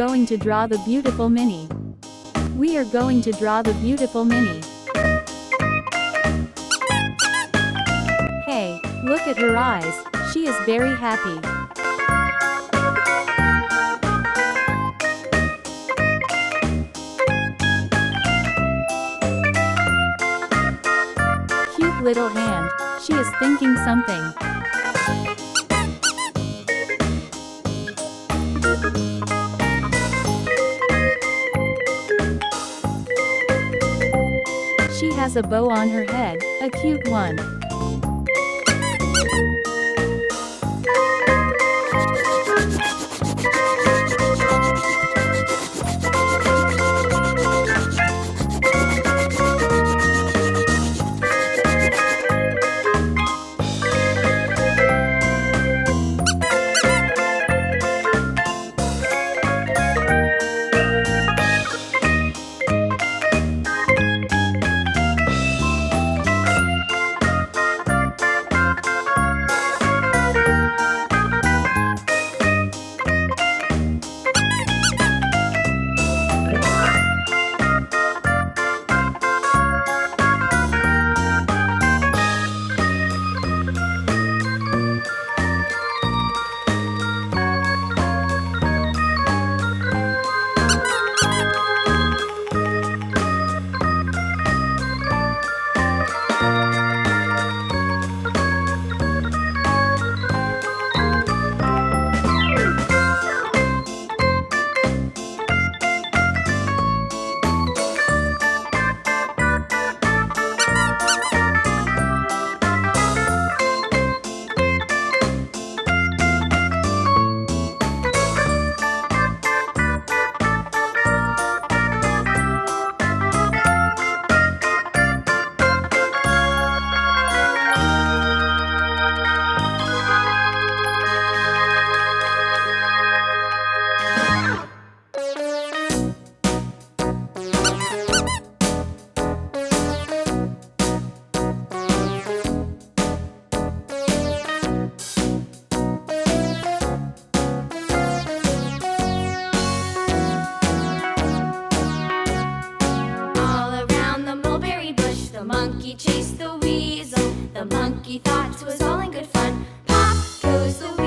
going to draw the beautiful Minnie. We are going to draw the beautiful Minnie. Hey, look at her eyes, she is very happy. Cute little hand, she is thinking something. She has a bow on her head, a cute one. The monkey chased the weasel. The monkey thought 'twas all in good fun. Pop goes the